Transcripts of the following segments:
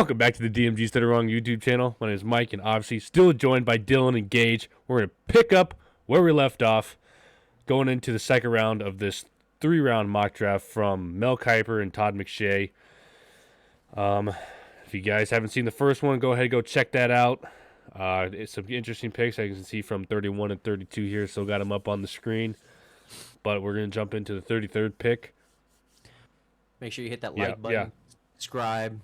Welcome back to the DMGs That Are Wrong YouTube channel. My name is Mike, and obviously still joined by Dylan and Gage. We're going to pick up where we left off, going into the second round of this 3-round mock draft from Mel Kiper and Todd McShay. If you guys haven't seen the first one, go ahead and go check that out. It's some interesting picks I can see from 31 and 32 here, so got them up on the screen. But we're going to jump into the 33rd pick. Make sure you hit that like button, subscribe.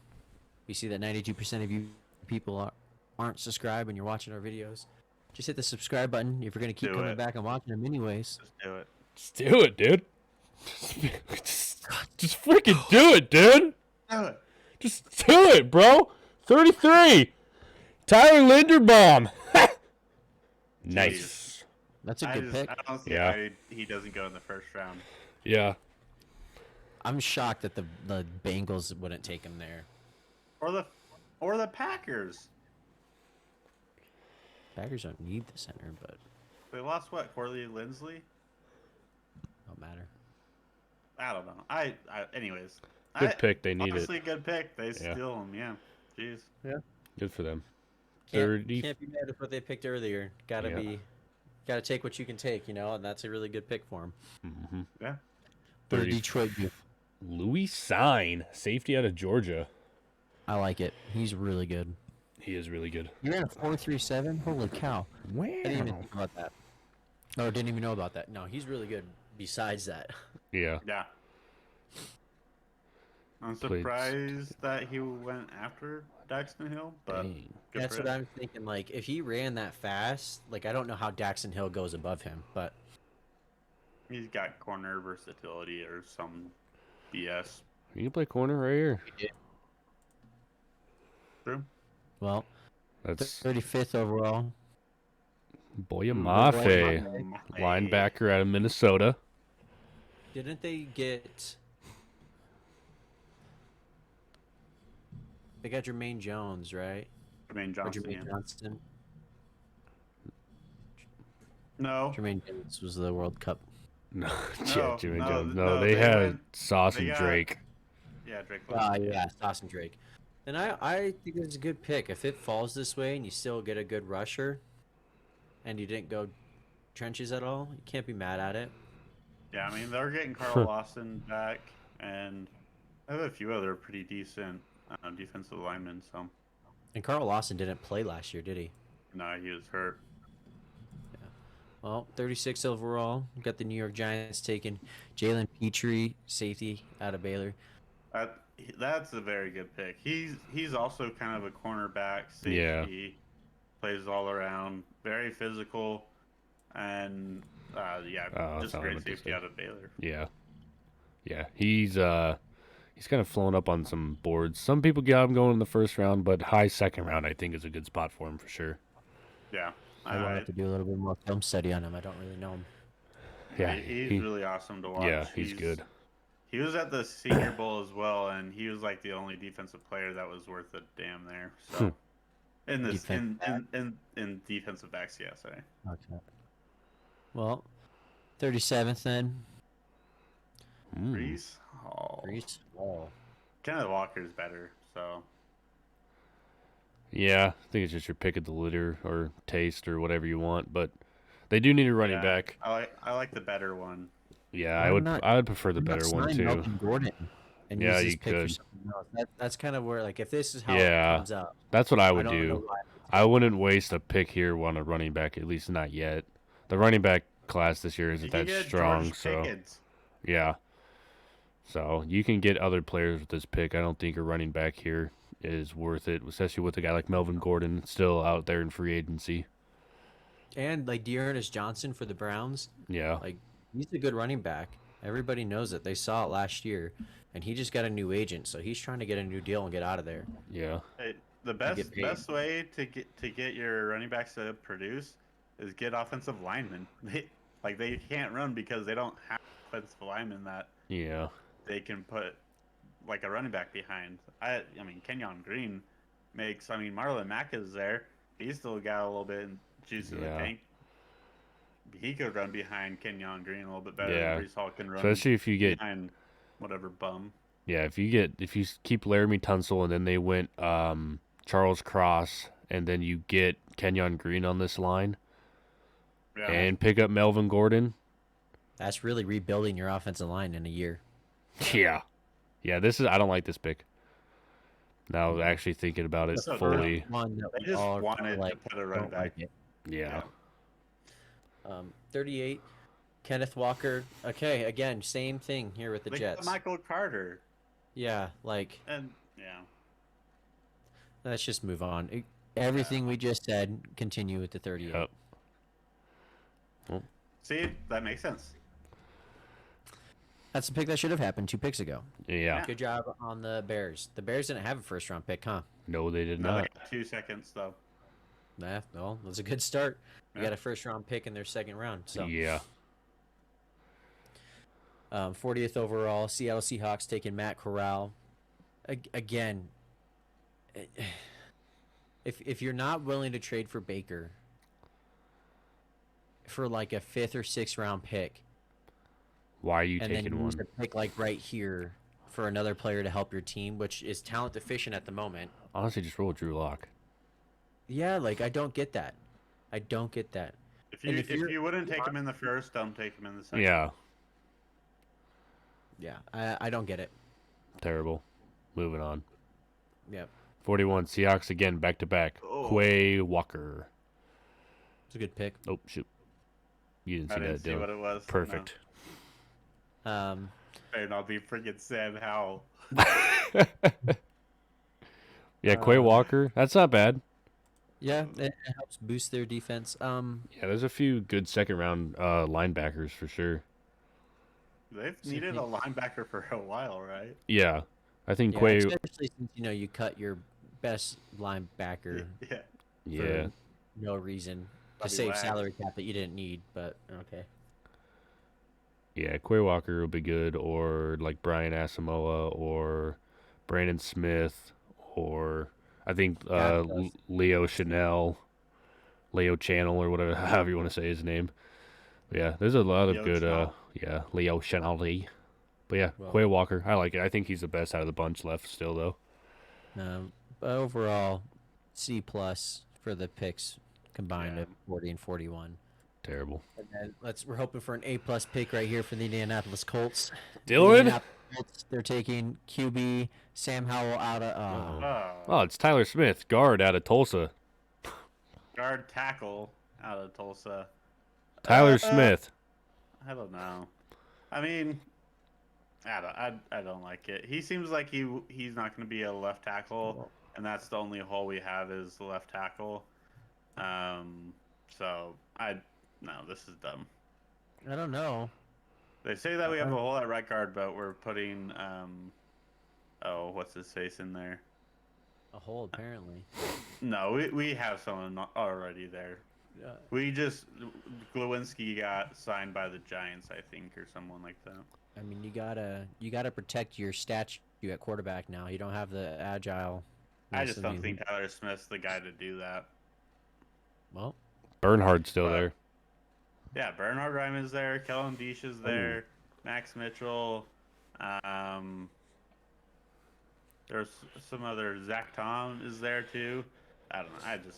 We see that 92% of you people aren't subscribed when you're watching our videos. Just hit the subscribe button if you're going to keep coming back and watching them anyways. Just do it. Just do it, dude. Just freaking do it, dude. Do it. Just do it, bro. 33. Tyler Linderbaum. Nice. That's a good pick. I don't see why he doesn't go in the first round. Yeah. I'm shocked that the Bengals wouldn't take him there. Or the Packers. Packers don't need the center, but They lost what? Corley Lindsley? don't matter. I don't know. Anyways. Good pick. They need honestly, it. Good pick. They steal him. Yeah. Jeez. Yeah. Good for them. Can't be mad with what they picked earlier. Gotta take what you can take, and that's a really good pick for him. Mm-hmm. Yeah. For Detroit. Louis Sign, safety out of Georgia. I like it. He's really good. He is really good. You ran a 4.37? Holy cow. Wow. I didn't even think about that. Or didn't even know about that. No, he's really good besides that. Yeah. Yeah. I'm surprised that he went after Daxton Hill, but that's what I'm thinking. Like, if he ran that fast, I don't know how Daxton Hill goes above him, but he's got corner versatility or some BS. You can play corner right here. True. Well, that's 35th overall. Boyamafe, linebacker out of Minnesota. Didn't they get? They got Jermaine Jones, right? Jermaine Johnson. Jermaine Johnston. No. Jermaine Jones was the World Cup. No, Jones. No, they had Sauce and Drake. Yeah, Drake. Yeah, Sauce and Drake. And I think it's a good pick. If it falls this way and you still get a good rusher, and you didn't go trenches at all, you can't be mad at it. Yeah, I mean they're getting Carl Lawson back, and I have a few other pretty decent defensive linemen. So. And Carl Lawson didn't play last year, did he? No, he was hurt. Well, 36 overall. We got the New York Giants taking Jalen Petrie, safety out of Baylor. That's a very good pick. He's also kind of a cornerback safety. Yeah. Plays all around, very physical, and just a great safety out of Baylor. Yeah. He's kind of flown up on some boards. Some people got him going in the first round, but high second round I think is a good spot for him for sure. Yeah. I will have to do a little bit more film study on him. I don't really know him. Yeah, he's really awesome to watch. Yeah, he's good. He was at the Senior Bowl as well, and he was like the only defensive player that was worth a damn there. So, in defensive backs, yes. Okay. Well, 37th then. Brees. Kenneth Walker's better. So. Yeah, I think it's just your pick of the litter or taste or whatever you want, but they do need a running back. I like the better one. Yeah, I would prefer the better one too. Melvin Gordon and yeah, use you pick could. For else. That's kind of where if this is how it comes up. That's what I would do. I wouldn't waste a pick here on a running back, at least not yet. The running back class this year isn't that strong, so yeah. So you can get other players with this pick. I don't think a running back here is worth it, especially with a guy like Melvin Gordon still out there in free agency. And Dearness Johnson for the Browns. Yeah. He's a good running back. Everybody knows it. They saw it last year. And he just got a new agent, so he's trying to get a new deal and get out of there. Yeah. Hey, the best way to get your running backs to produce is get offensive linemen. They can't run because they don't have offensive linemen that they can put a running back behind. I mean, Kenyon Green makes. I mean, Marlon Mack is there. He's still got a little bit of juice in the tank. He could run behind Kenyon Green a little bit better than Brees Hall can run. Especially if you get behind whatever bum. Yeah, if you keep Laramie Tunsil and then they went Charles Cross and then you get Kenyon Green on this line and pick up Melvin Gordon. That's really rebuilding your offensive line in a year. Yeah. Yeah, I don't like this pick. Now actually thinking about it fully. They just wanted to put a running back. Yeah. 38, Kenneth Walker. Okay, again, same thing here with the Jets. Michael Carter. Yeah, And let's just move on. Everything we just said, continue with the 38. Yep. Well, see, that makes sense. That's the pick that should have happened 2 picks ago. Yeah. Good job on the Bears. The Bears didn't have a first-round pick, huh? No, they did not. They got 2 seconds, though. Nah, well, it was a good start. You got a first-round pick in their second round. So yeah. 40th overall, Seattle Seahawks taking Matt Corral. Again, if you're not willing to trade for Baker for like a 5th or 6th round pick, why are you taking then one? Use a pick like right here for another player to help your team, which is talent deficient at the moment. Honestly, just roll Drew Lock. Yeah, I don't get that. I don't get that. If you wouldn't take him in the first, don't take him in the second. Yeah. Yeah, I don't get it. Terrible. Moving on. Yep. 41, Seahawks again, back-to-back. Quay Walker. It's a good pick. Oh, shoot. You didn't see I didn't that, see Dylan. what it was. Perfect. No. Better not be freaking Sam Howell. Yeah, Quay Walker. That's not bad. Yeah, it helps boost their defense. Yeah, there's a few good second-round linebackers for sure. They've needed a linebacker for a while, right? Yeah. I think Quay... Especially since, you cut your best linebacker for no reason. To save salary cap that you didn't need, but okay. Yeah, Quay Walker will be good, or like Brian Asamoah, or Brandon Smith, or I think Leo Channel, or whatever, however you want to say his name. But yeah, there's a lot of good, Leo Channel. But yeah, Quay Walker, I like it. I think he's the best out of the bunch left still, though. But overall, C+ for the picks combined at 40 and 41. Terrible. And then we're hoping for an A+ pick right here for the Indianapolis Colts. Dylan? They're taking QB Sam Howell out of. Oh, it's Tyler Smith, guard out of Tulsa. Guard tackle out of Tulsa. Tyler Smith. I don't know. I mean, I don't like it. He seems like he's not going to be a left tackle, and that's the only hole we have is the left tackle. So this is dumb. I don't know. They say that we have a hole at right guard, but we're putting what's his face in there? A hole, apparently. No, we have someone already there. We just Glowinski got signed by the Giants, I think, or someone like that. I mean, you gotta protect your statue at quarterback now. You don't have the agile. I just don't think Tyler Smith's the guy to do that. Well, Bernhard's still there. Yeah, Bernhard Ryman's there. Kellen Deesh is there. Max Mitchell. There's some other. Zach Tom is there too. I don't know.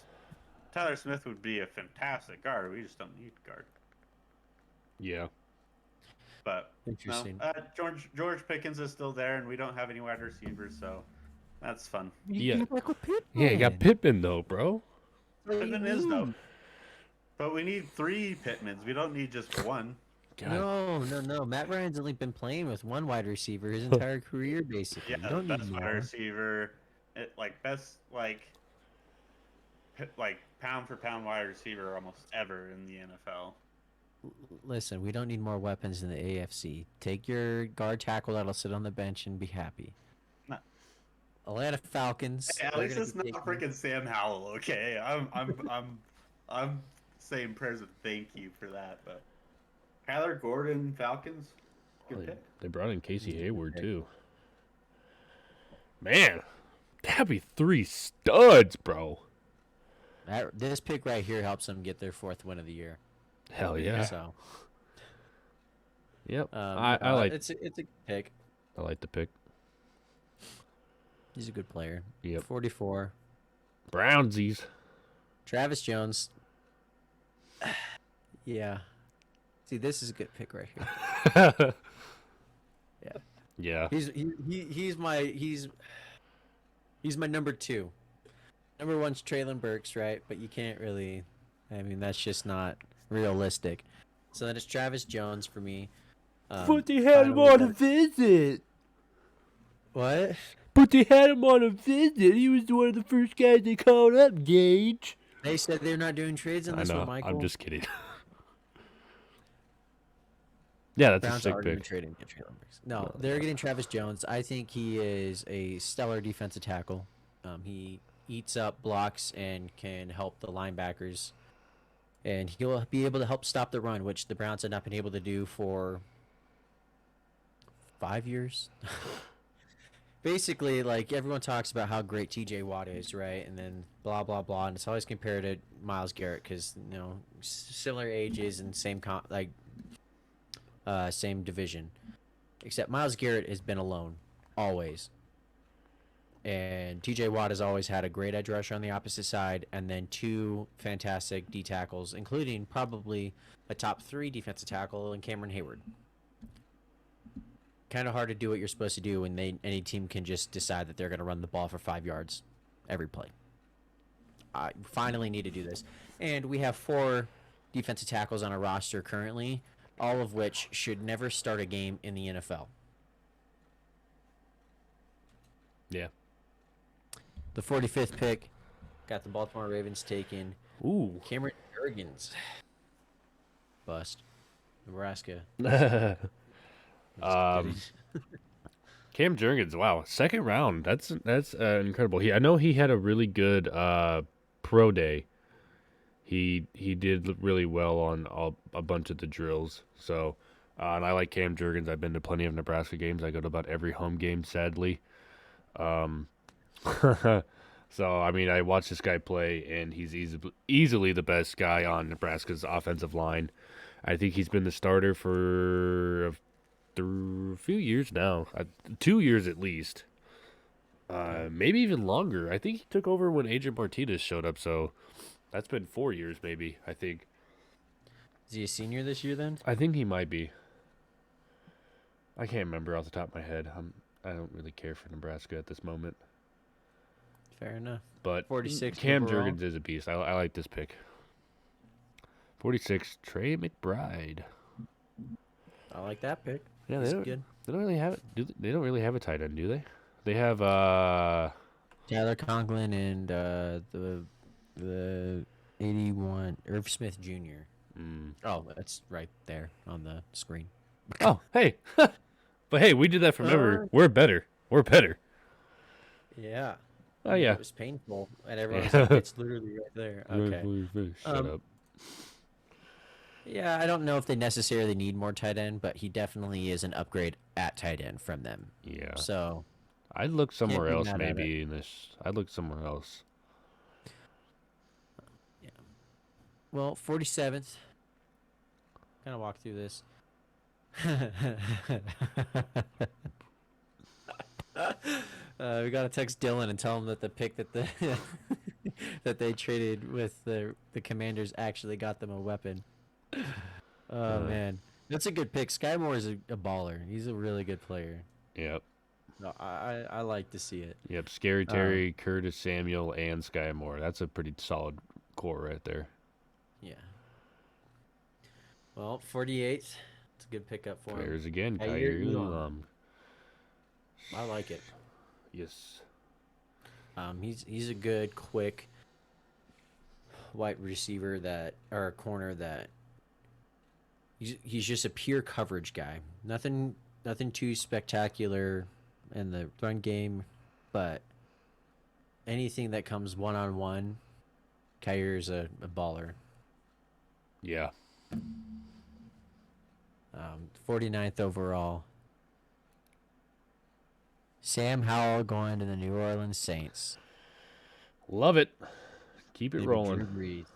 Tyler Smith would be a fantastic guard. We just don't need guard. Yeah. But interesting. George Pickens is still there, and we don't have any wide receivers, so that's fun. Yeah. You got Pittman though, bro. Pittman is though. But we need 3 Pittmans. We don't need just one. God. No. Matt Ryan's only been playing with one wide receiver his entire career, basically. Yeah, the best wide receiver, best pound for pound wide receiver almost ever in the NFL. Listen, we don't need more weapons in the AFC. Take your guard tackle that'll sit on the bench and be happy. No. Atlanta Falcons. Hey, at least it's not freaking Sam Howell, okay? I'm saying prayers of thank you for that, but Kyler Gordon, Falcons, good pick. They brought in Casey Hayward too. Man, that'd be 3 studs, bro. This pick right here helps them get their 4th win of the year. Hell yeah. So. Yep. I like it's a pick. I like the pick. He's a good player. Yep. 44. Brownsies. Travis Jones. Yeah. See, this is a good pick right here. Yeah. Yeah. He's my number 2. Number 1's Traylon Burks, right? But you can't really. I mean, that's just not realistic. So then it's Travis Jones for me. But they had him on a visit. What? But they had him on a visit. He was one of the first guys they called up, Gage. They said they're not doing trades on this one, Michael. I'm just kidding. Yeah, that's Browns a sick pick. Trading no, they're getting Travis Jones. I think he is a stellar defensive tackle. He eats up blocks and can help the linebackers. And he'll be able to help stop the run, which the Browns have not been able to do for 5 years. Basically, like, everyone talks about how great TJ Watt is, right? And then blah, blah, blah. And it's always compared to Myles Garrett because, you know, similar ages and same division. Except Myles Garrett has been alone, always. And TJ Watt has always had a great edge rusher on the opposite side, and then 2 fantastic D tackles, including probably a top 3 defensive tackle in Cameron Hayward. Kind of hard to do what you're supposed to do when any team can just decide that they're going to run the ball for 5 yards every play. I finally need to do this. And we have 4 defensive tackles on our roster currently, all of which should never start a game in the NFL. Yeah. The 45th pick got the Baltimore Ravens taking Cameron Jurgens. Bust. Nebraska. Cam Jurgens, wow, 2nd round. That's incredible. I know he had a really good pro day. He did really well on a bunch of the drills. So, and I like Cam Jurgens. I've been to plenty of Nebraska games. I go to about every home game, sadly. So, I mean, I watched this guy play, and he's easily the best guy on Nebraska's offensive line. I think he's been the starter for a few years now, 2 years at least, maybe even longer. I think he took over when Adrian Martinez showed up, so that's been 4 years maybe, I think. Is he a senior this year then? I think he might be. I can't remember off the top of my head. I don't really care for Nebraska at this moment. Fair enough. But 46 Cam overall. Jurgens is a beast. I like this pick. 46, Trey McBride. I like that pick. Yeah, He's good. They don't really have it. They don't really have a tight end, do they? They have Tyler Conklin and the 81 Irv Smith Jr. Oh, that's right there on the screen. Oh, hey. But hey, we did that from ever. We're better. Yeah. Oh yeah. It was painful, and everyone's like, it's literally right there. Okay. Shut up. Yeah, I don't know if they necessarily need more tight end, but he definitely is an upgrade at tight end from them. Yeah. So I'd look somewhere else maybe in this. I'd look somewhere else. Yeah. Well, 47th. Kind of walk through this. We gotta text Dylan and tell him that the pick that that they traded with the Commanders actually got them a weapon. Oh man, that's a good pick. Sky Moore is a baller. He's a really good player. Yep. No, I like to see it. Yep. Scary Terry, Curtis Samuel, and Sky Moore. That's a pretty solid core right there. Yeah. Well, 48th. It's a good pickup for him. Players again. I like it. Yes. He's a good, quick wide receiver or corner that he's just a pure coverage guy. Nothing too spectacular in the run game, but anything that comes one-on-one, Kyer's a baller. Yeah. 49th overall. Sam Howell going to the New Orleans Saints. Love it. Keep it Maybe rolling. Drew Brees.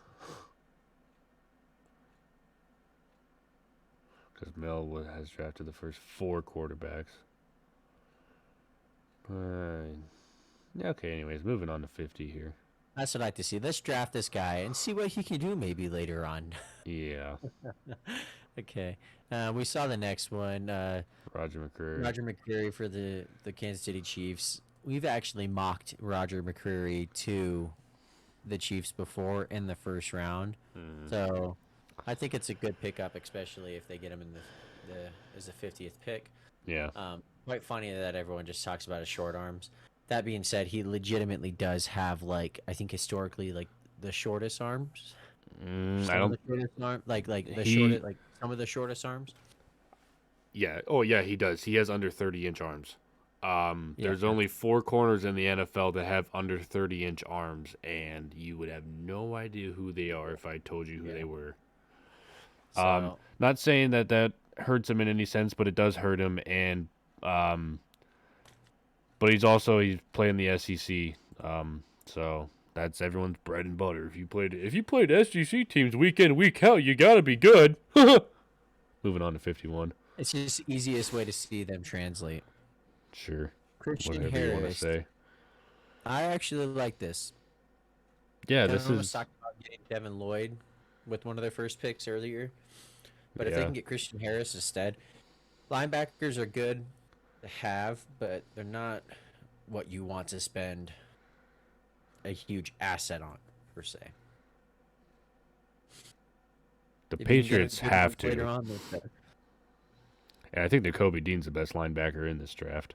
Because Mel has drafted the first 4 quarterbacks. Fine. Okay, anyways, moving on to 50 here. That's what I like to see. Let's draft this guy and see what he can do maybe later on. Yeah. Okay. We saw the next one. Roger McCreary. Roger McCreary for the Kansas City Chiefs. We've actually mocked Roger McCreary to the Chiefs before in the first round. So I think it's a good pickup, especially if they get him in the as the 50th pick. Yeah. Quite funny that everyone just talks about his short arms. That being said, he legitimately does have, like, I think historically, like, the shortest arms. I don't. Some of the shortest arms. Yeah. Oh, yeah. He does. He has under 30-inch arms. There's only 4 corners in the NFL that have under 30-inch arms, and you would have no idea who they are if I told you who they were. So, not saying that hurts him in any sense, but it does hurt him, and but he's playing the SEC, so that's everyone's bread and butter. If you played SEC teams week in, week out, you gotta be good. Moving on to 51. it's just the easiest way to see them translate. Sure. Christian Whatever Harris. you want to say. I actually like this. Yeah, this was is. talking about getting Devin Lloyd with one of their first picks earlier, but if they can get Christian Harris instead, linebackers are good to have, but they're not what you want to spend a huge asset on per se. The Patriots have to. Later on, and I think Nakobe Dean's the best linebacker in this draft.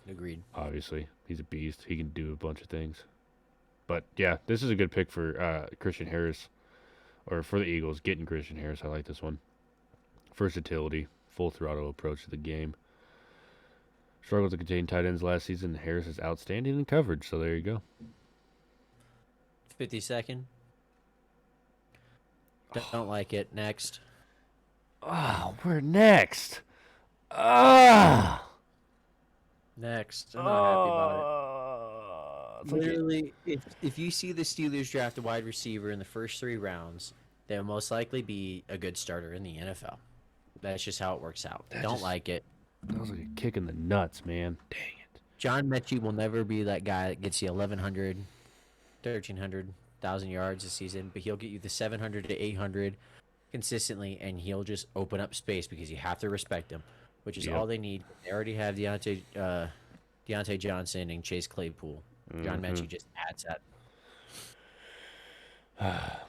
Agreed. Obviously, he's a beast. He can do a bunch of things. But yeah, this is a good pick for Christian Harris, or for the Eagles. Getting Christian Harris, I like this one. Versatility, full throttle approach to the game. Struggled to contain tight ends last season. Harris is outstanding in coverage, so there you go. 52nd. Don't like it. Next. Oh, we're next. Ah. Next. I'm not happy about it. Literally, if you see the Steelers draft a wide receiver in the first 3 rounds, they'll most likely be a good starter in the NFL. That's just how it works out. Don't like it. That was like a kick in the nuts, man. Dang it. John Mechie will never be that guy that gets you 1,100, 1,300, 1,000 yards a season, but he'll get you the 700 to 800 consistently, and he'll just open up space because you have to respect him, which is all they need. They already have Deontay Johnson and Chase Claypool. John Mechie just adds that.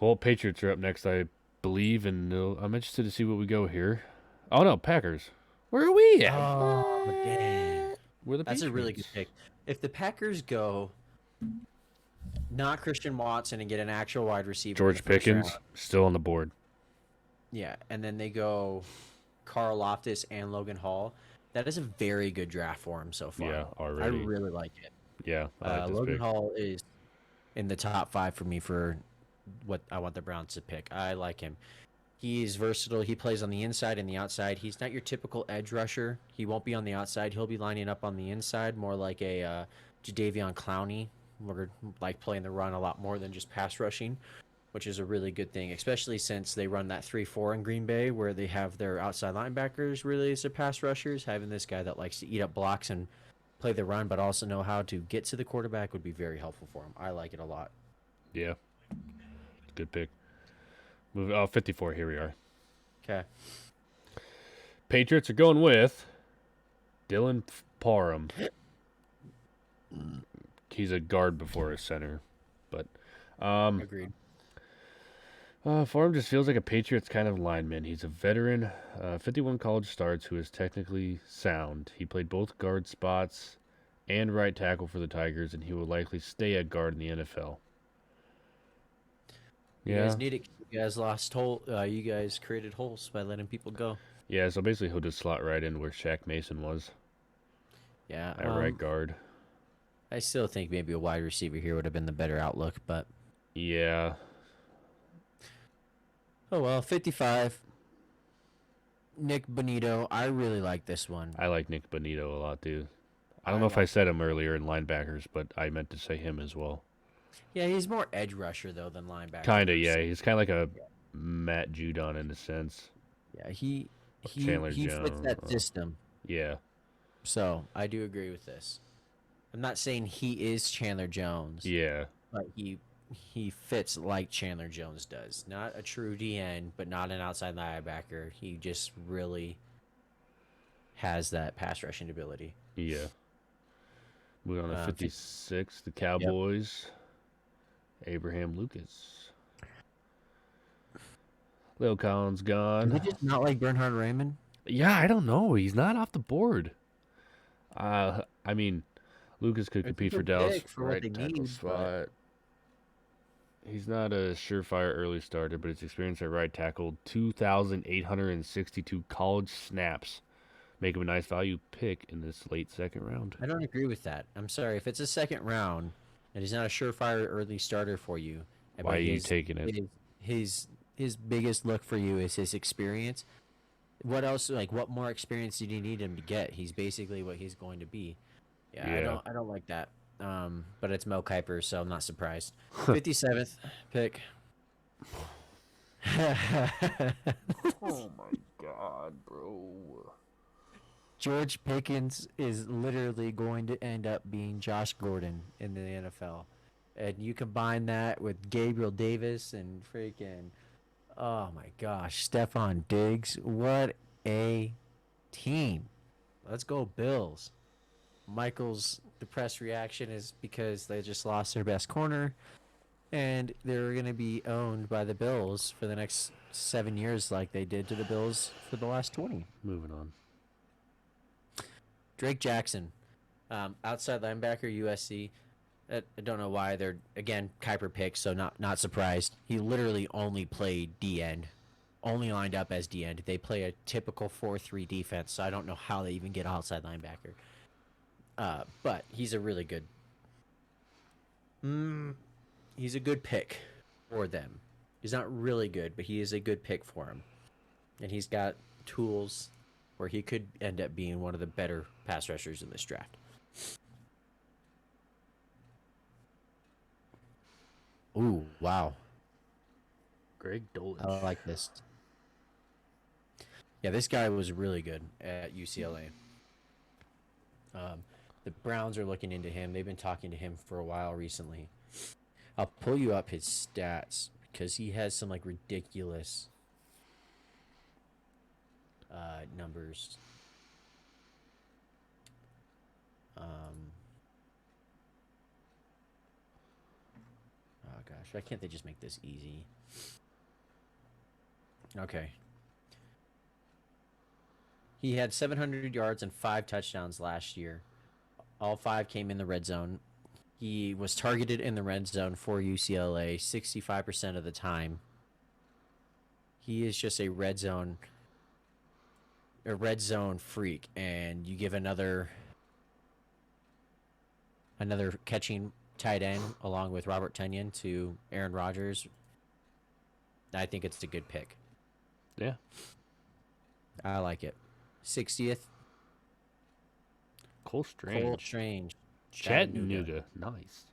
Well, Patriots are up next, I believe, and I'm interested to see what we go here. Oh, no, Packers. Where are we at? Oh, dang. We're the That's Patriots. a really good pick. If the Packers go not Christian Watson and get an actual wide receiver. George Pickens, still on the board. Yeah, and then they go Carl Loftus and Logan Hall. That is a very good draft for him so far. Yeah, already. I really like it. Yeah, I like Logan Hall is in the top 5 for me for what I want the Browns to pick. I like him. He's versatile. He plays on the inside and the outside. He's not your typical edge rusher. He won't be on the outside. He'll be lining up on the inside, more like a Jadeveon Clowney. We're like playing the run a lot more than just pass rushing, which is a really good thing, especially since they run that 3-4 in Green Bay where they have their outside linebackers really as their pass rushers. Having this guy that likes to eat up blocks and play the run but also know how to get to the quarterback would be very helpful for him. I like it a lot. Yeah. Good pick. 54, here we are. Okay. Patriots are going with Dylan Parham. He's a guard before a center, but Agreed. Parham just feels like a Patriots kind of lineman. He's a veteran, 51 college starts, who is technically sound. He played both guard spots and right tackle for the Tigers, and he will likely stay at guard in the NFL. You guys need it. You guys lost hole. You guys created holes by letting people go. Yeah, so basically he'll just slot right in where Shaq Mason was. Yeah, at right guard. I still think maybe a wide receiver here would have been the better outlook, but yeah. Oh well, 55. Nick Bonito. I really like this one. I like Nick Bonito a lot too. I don't know if I said him earlier in linebackers, but I meant to say him as well. Yeah, he's more edge rusher though than linebacker. Kinda, yeah. He's kind of like a Matt Judon in a sense. Yeah, he fits that system. Yeah. So I do agree with this. I'm not saying he is Chandler Jones. Yeah. But he fits like Chandler Jones does. Not a true DN, but not an outside linebacker. He just really has that pass rushing ability. Yeah. Moving on to 56, the Cowboys. Yep. Abraham Lucas. Lil Collins gone. Did he just not like Bernhard Raymond? Yeah, I don't know. He's not off the board. I mean, Lucas could compete for Dallas right tackle spot. He's not a surefire early starter, but his experience at right tackle, 2,862 college snaps, make him a nice value pick in this late second round. I don't agree with that. I'm sorry. If it's a second round and he's not a surefire early starter for you, why are you taking it? His biggest look for you is his experience. What else? Like, what more experience did you need him to get? He's basically what he's going to be. Yeah. I don't like that. But it's Mel Kiper, so I'm not surprised. 57th pick. Oh my god, bro. George Pickens is literally going to end up being Josh Gordon in the NFL. And you combine that with Gabriel Davis and freaking, oh my gosh, Stephon Diggs. What a team. Let's go Bills. Michael's depressed reaction is because they just lost their best corner, and they're going to be owned by the Bills for the next 7 years like they did to the Bills for the last 20. Moving on. Drake Jackson, outside linebacker, USC. I don't know why they're, again, Kiper pick, so not surprised. He literally only played D-end, only lined up as D-end. They play a typical 4-3 defense, so I don't know how they even get outside linebacker. But he's a really good. He's a good pick for them. He's not really good, but he is a good pick for him, and he's got tools where he could end up being one of the better pass rushers in this draft. Ooh, wow. Greg Dulcich. I like this. Yeah, this guy was really good at UCLA. The Browns are looking into him. They've been talking to him for a while recently. I'll pull you up his stats because he has some like ridiculous numbers. Oh gosh, why can't they just make this easy? Okay. He had 700 yards and 5 touchdowns last year. All 5 came in the red zone. He was targeted in the red zone for UCLA 65% of the time. He is just a red zone freak, and you give another catching tight end along with Robert Tonyan to Aaron Rodgers. I think it's a good pick. Yeah. I like it. 60th. Cole Strange. Chattanooga. Nice.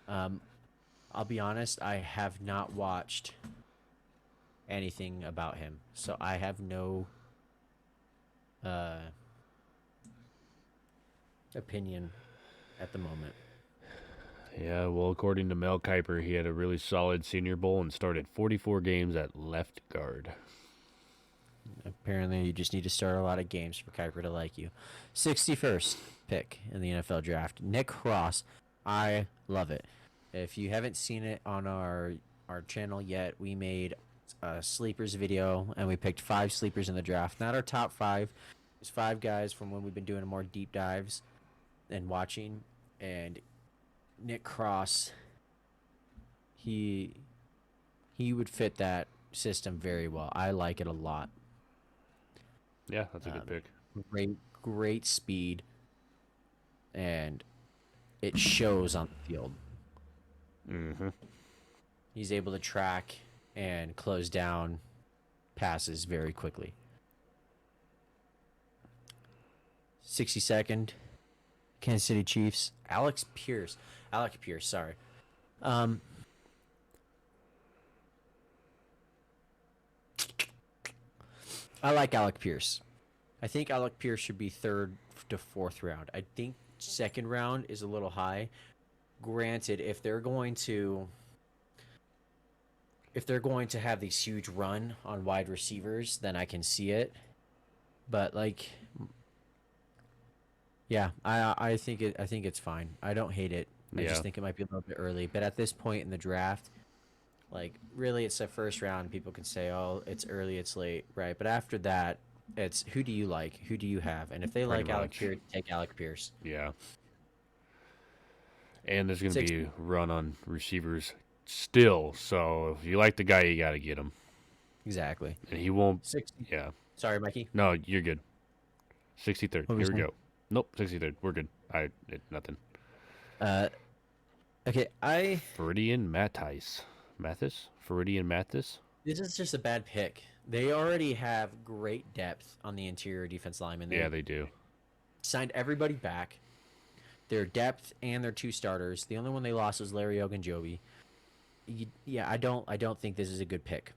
I'll be honest, I have not watched anything about him, so I have no opinion at the moment. Yeah, well, according to Mel Kiper, he had a really solid Senior Bowl and started 44 games at left guard. Apparently, you just need to start a lot of games for Kiper to like you. 61st pick in the NFL draft, Nick Cross. I love it. If you haven't seen it on our channel yet, we made a sleepers video, and we picked 5 sleepers in the draft. Not our top 5. It's 5 guys from when we've been doing more deep dives and watching. And Nick Cross, he would fit that system very well. I like it a lot. Yeah, that's a good pick. Great speed, and it shows on the field. Mm-hmm. He's able to track and close down passes very quickly. 62nd, Kansas City Chiefs, Alec Pierce, sorry. I like Alec Pierce. I think Alec Pierce should be 3rd to 4th round. I think second round is a little high. Granted, if they're going to have these huge run on wide receivers, then I can see it. But like, yeah, I think it's fine. I don't hate it. I just think it might be a little bit early. But at this point in the draft, like, really, it's the first round. People can say, oh, it's early, it's late, right? But after that, it's who do you like? Who do you have? And if they like Alec Pierce, take Alec Pierce. Yeah. And there's going to be a run on receivers still. So if you like the guy, you got to get him. Exactly. And he won't. 60. Yeah. Sorry, Mikey. No, you're good. 63rd. Here we go. Nope, 63rd. We're good. Nothing. Okay, Feridian Mathis? Feridian Mathis? This is just a bad pick. They already have great depth on the interior defense linemen. They do. Signed everybody back. Their depth and their 2 starters. The only one they lost was Larry Ogunjobi. Yeah, I don't think this is a good pick.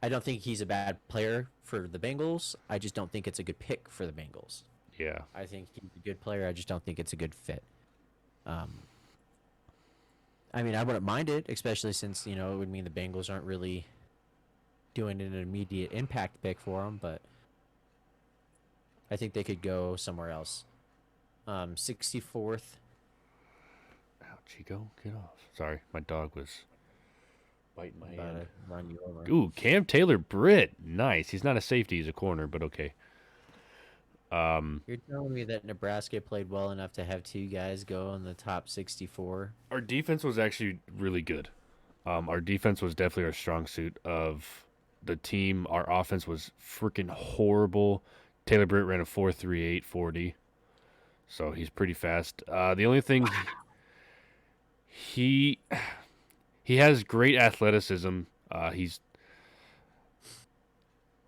I don't think he's a bad player for the Bengals. I just don't think it's a good pick for the Bengals. Yeah. I think he's a good player. I just don't think it's a good fit. I mean, I wouldn't mind it, especially since, it would mean the Bengals aren't really doing an immediate impact pick for them, but I think they could go somewhere else. 64th. Ouch, Chico, get off. Sorry, my dog was biting my hand. Run you over. Ooh, Cam Taylor-Britt. Nice. He's not a safety, he's a corner, but okay. You're telling me that Nebraska played well enough to have 2 guys go in the top 64? Our defense was actually really good. Our defense was definitely our strong suit of the team. Our offense was freaking horrible. Taylor-Britt ran a 4.38 40. So he's pretty fast. The only thing, he has great athleticism.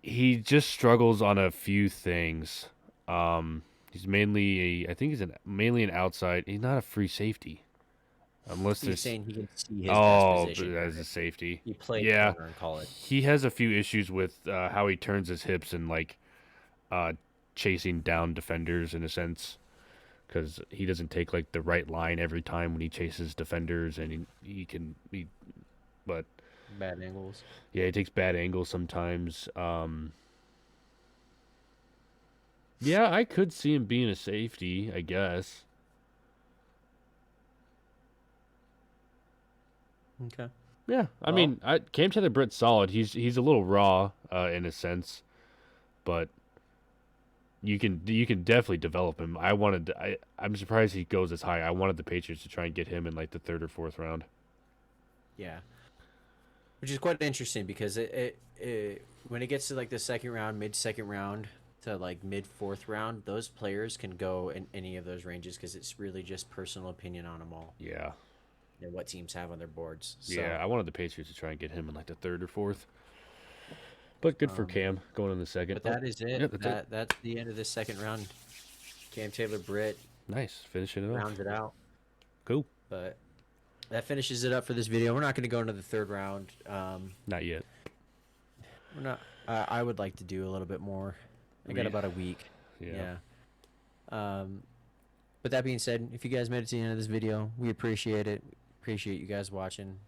He just struggles on a few things. He's mainly mainly an outside. He's not a free safety, unless You're saying he can see his best position. But as a safety. He played corner in college. He has a few issues with how he turns his hips and chasing down defenders in a sense, because he doesn't take the right line every time when he chases defenders, and but bad angles. Yeah, he takes bad angles sometimes. Yeah, I could see him being a safety, I guess. Okay. Yeah, I mean, Cam Taylor-Britt's solid. He's a little raw in a sense, but you can definitely develop him. I'm surprised he goes as high. I wanted the Patriots to try and get him in the 3rd or 4th round. Yeah, which is quite interesting because it when it gets to the second round, mid-second round to mid-4th round, those players can go in any of those ranges because it's really just personal opinion on them all. Yeah. And what teams have on their boards. So, yeah, I wanted the Patriots to try and get him in the 3rd or 4th. But good for Cam going in the 2nd. But that is it. Yeah, that's the end of this 2nd round. Cam Taylor-Britt. Nice, finishing it off. Rounds it out. Cool. But that finishes it up for this video. We're not going to go into the 3rd round. Not yet. We're not. I would like to do a little bit more. I got about a week. Yeah. But that being said, if you guys made it to the end of this video, we appreciate it. Appreciate you guys watching.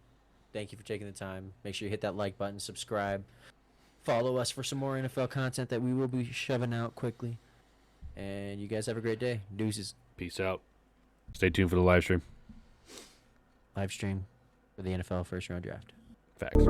Thank you for taking the time. Make sure you hit that like button, subscribe. Follow us for some more NFL content that we will be shoving out quickly. And you guys have a great day. Deuces. Peace out. Stay tuned for the live stream. Live stream for the NFL first round draft. Facts.